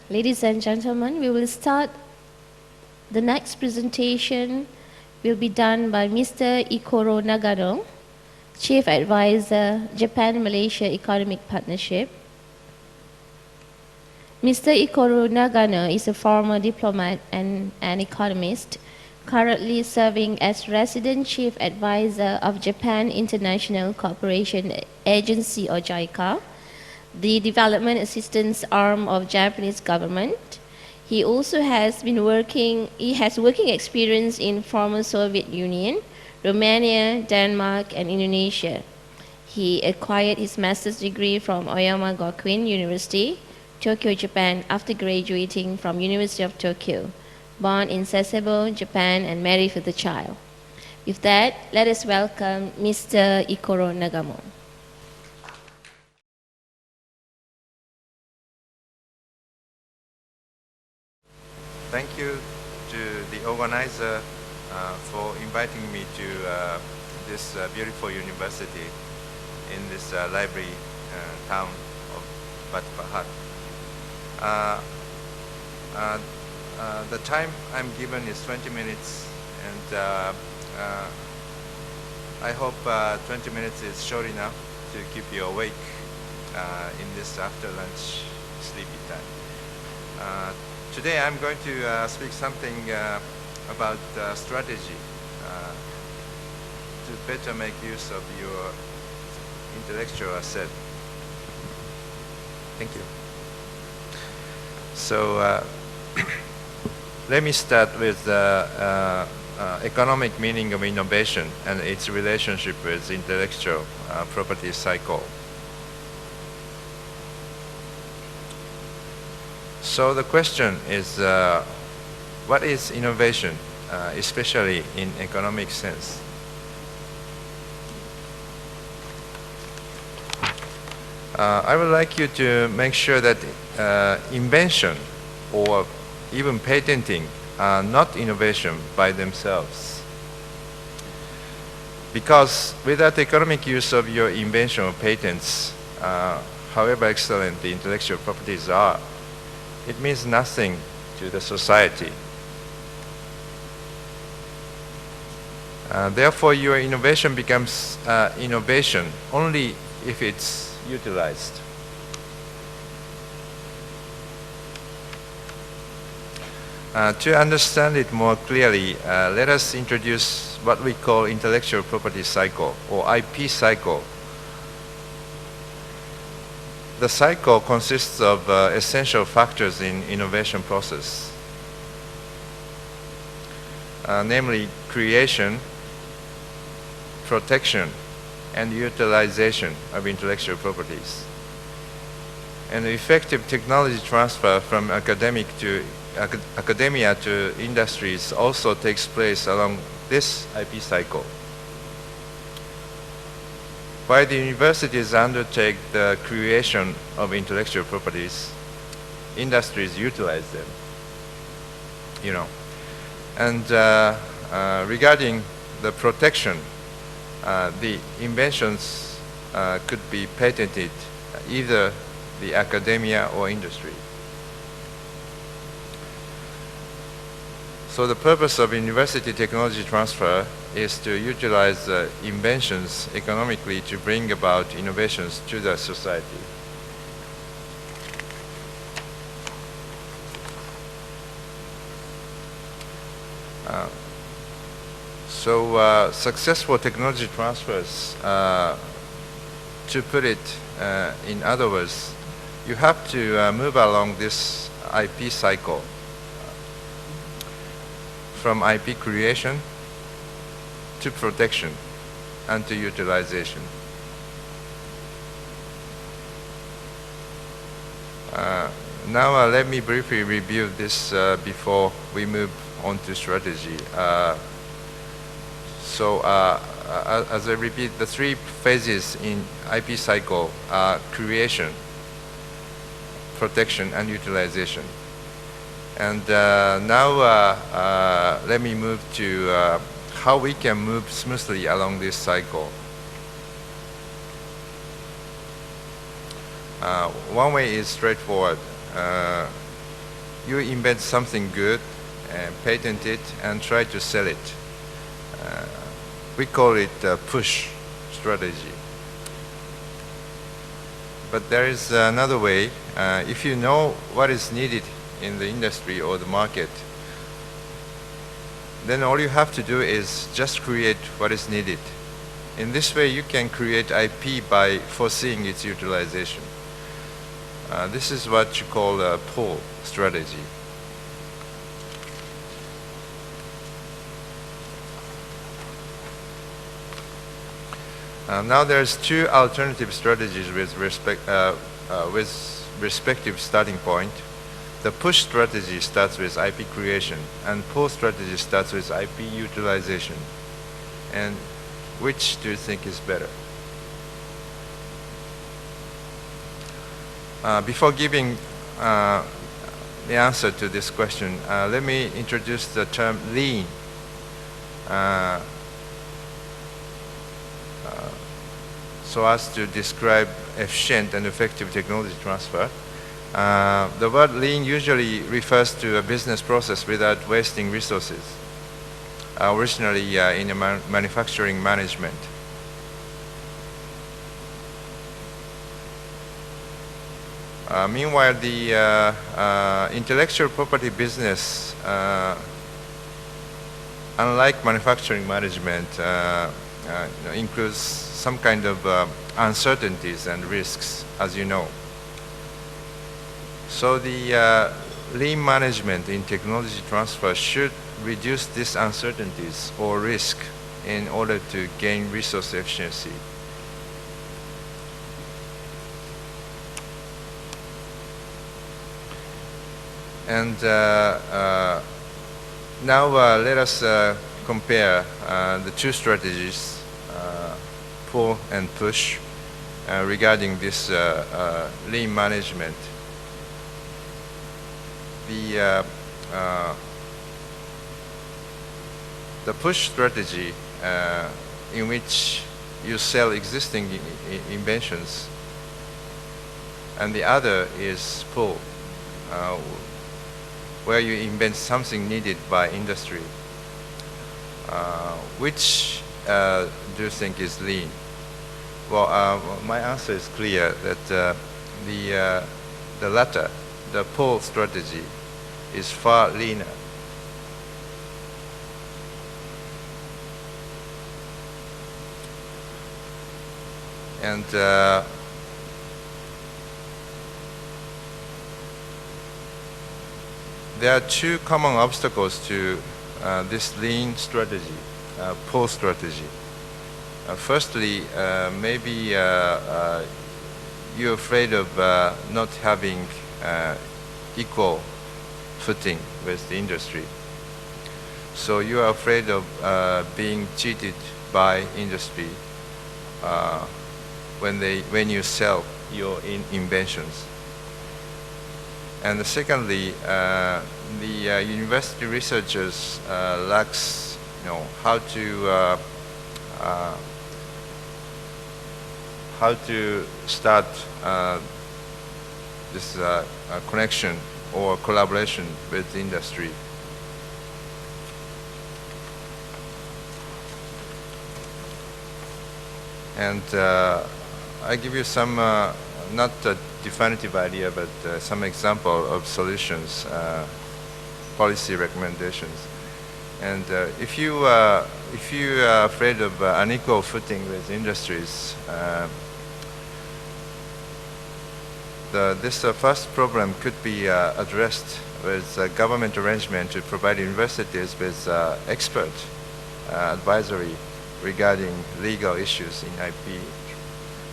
Ladies and gentlemen, we will start. The next presentation will be done by Mr. Ikuro Nagano, Chief Advisor, Japan-Malaysia Economic Partnership. Mr. Ikuro Nagano is a former diplomat and an economist, currently serving as Resident Chief Advisor of Japan International Cooperation Agency, or JICA, the development assistance arm of Japanese government. He also has working experience in former Soviet Union, Romania, Denmark, and Indonesia. He acquired his master's degree from Oyama Gakuin University, Tokyo, Japan, after graduating from University of Tokyo. Born in Sasebo, Japan, and married with a child. With that, let us welcome Mr. Ikuro Nagano. Thank you to the organizer for inviting me to this beautiful university in this lively town of Batu Pahat. The time I'm given is 20 minutes, and I hope 20 minutes is short enough to keep you awake in this after lunch sleepy time. Today I'm going to speak something about strategy to better make use of your intellectual asset. Thank you. So let me start with the economic meaning of innovation and its relationship with intellectual property cycle. So the question is, what is innovation, especially in economic sense? I would like you to make sure that invention or even patenting are not innovation by themselves. Because without economic use of your invention or patents, however excellent the intellectual properties are, it means nothing to the society. Therefore, your innovation becomes innovation only if it's utilized. To understand it more clearly, let us introduce what we call intellectual property cycle, or IP cycle. The cycle consists of essential factors in innovation process, namely creation, protection, and utilization of intellectual properties. And effective technology transfer from academia to industries also takes place along this IP cycle. While the universities undertake the creation of intellectual properties, industries utilize them, And regarding the protection, the inventions could be patented, either the academia or industry. So the purpose of university technology transfer is to utilize inventions economically to bring about innovations to the society. Successful technology transfers, to put it in other words, you have to move along this IP cycle from IP creation to protection and to utilization. Now let me briefly review this before we move on to strategy. As I repeat, the three phases in IP cycle are creation, protection, and utilization. And now let me move to how we can move smoothly along this cycle. One way is straightforward. you invent something good, patent it, and try to sell it. We call it push strategy. But there is another way. If you know what is needed in the industry or the market, then all you have to do is just create what is needed. In this way, you can create IP by foreseeing its utilization. This is what you call a pull strategy. Now there's two alternative strategies with respective starting point. The push strategy starts with IP creation, and pull strategy starts with IP utilization. And which do you think is better? Before giving the answer to this question, let me introduce the term lean. So as to describe efficient and effective technology transfer. The word lean usually refers to a business process without wasting resources, originally in a manufacturing management. Meanwhile, the intellectual property business, unlike manufacturing management, includes some kind of uncertainties and risks, as you know. So the lean management in technology transfer should reduce these uncertainties or risk in order to gain resource efficiency. And now let us compare the two strategies, pull and push, regarding this lean management. The push strategy, in which you sell existing inventions, and the other is pull, where you invent something needed by industry. Which do you think is lean? Well, my answer is clear that the latter, the pull strategy, is far leaner. And there are two common obstacles to this lean strategy, pull strategy. Firstly, maybe you're afraid of not having equal footing with the industry. So you are afraid of being cheated by industry when you sell your inventions. And secondly, the university researchers lacks, how to start this connection or collaboration with the industry. And I give you some, not a definitive idea, but some example of solutions, policy recommendations. And if you are afraid of unequal footing with industries, this first problem could be addressed with a government arrangement to provide universities with expert advisory regarding legal issues in IP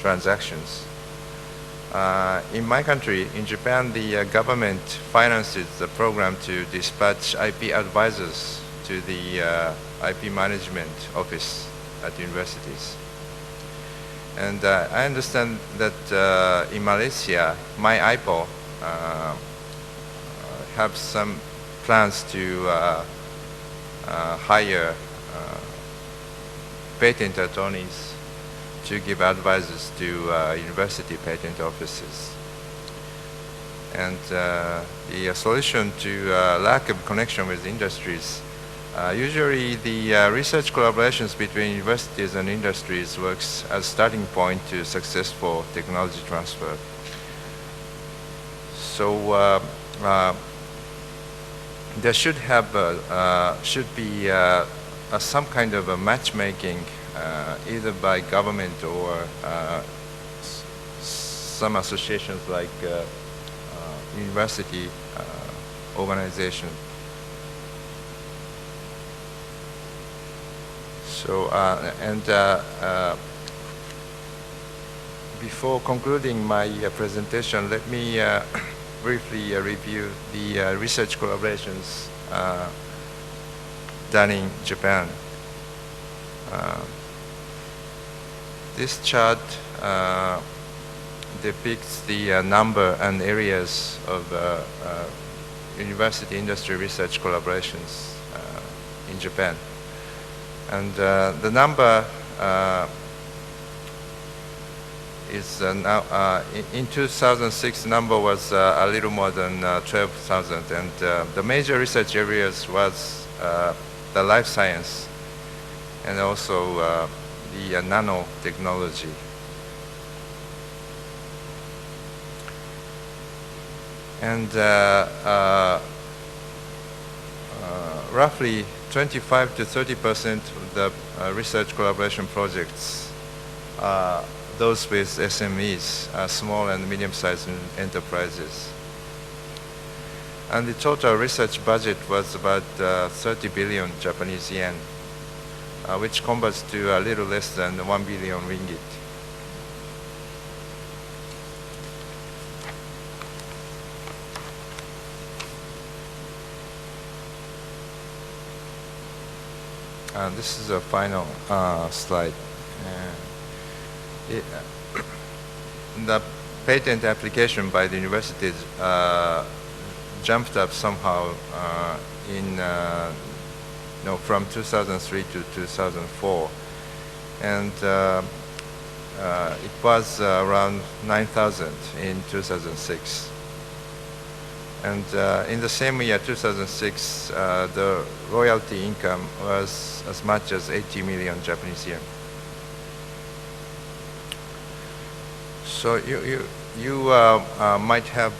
transactions. In my country, in Japan, the government finances the program to dispatch IP advisors to the IP management office at universities. And I understand that in Malaysia, my IPO have some plans to hire patent attorneys to give advices to university patent offices. And the solution to lack of connection with industries, usually the research collaborations between universities and industries works as starting point to successful technology transfer. So there should be some kind of a matchmaking, either by government or some associations like university organization. So before concluding my presentation, let me briefly review the research collaborations done in Japan. This chart depicts the number and areas of university industry research collaborations in Japan. And the number is now, in 2006, the number was a little more than 12,000. And the major research areas was the life science and also the nanotechnology. And roughly 25 to 30% of the research collaboration projects are those with SMEs, small and medium-sized enterprises. And the total research budget was about 30 billion Japanese yen, which converts to a little less than 1 billion ringgit. This is a final slide. The patent application by the universities jumped up somehow from 2003 to 2004, and it was around 9,000 in 2006. And in the same year, 2006, the royalty income was as much as 80 million Japanese yen. So you might have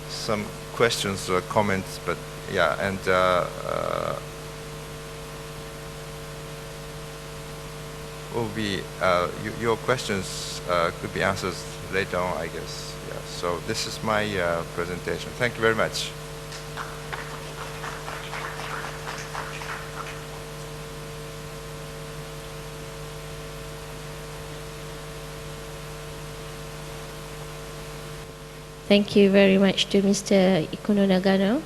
some questions or comments, but yeah, and will be your questions could be answered later on, I guess. Yeah. So this is my presentation. Thank you very much. Thank you very much to Mr. Ikuro Nagano.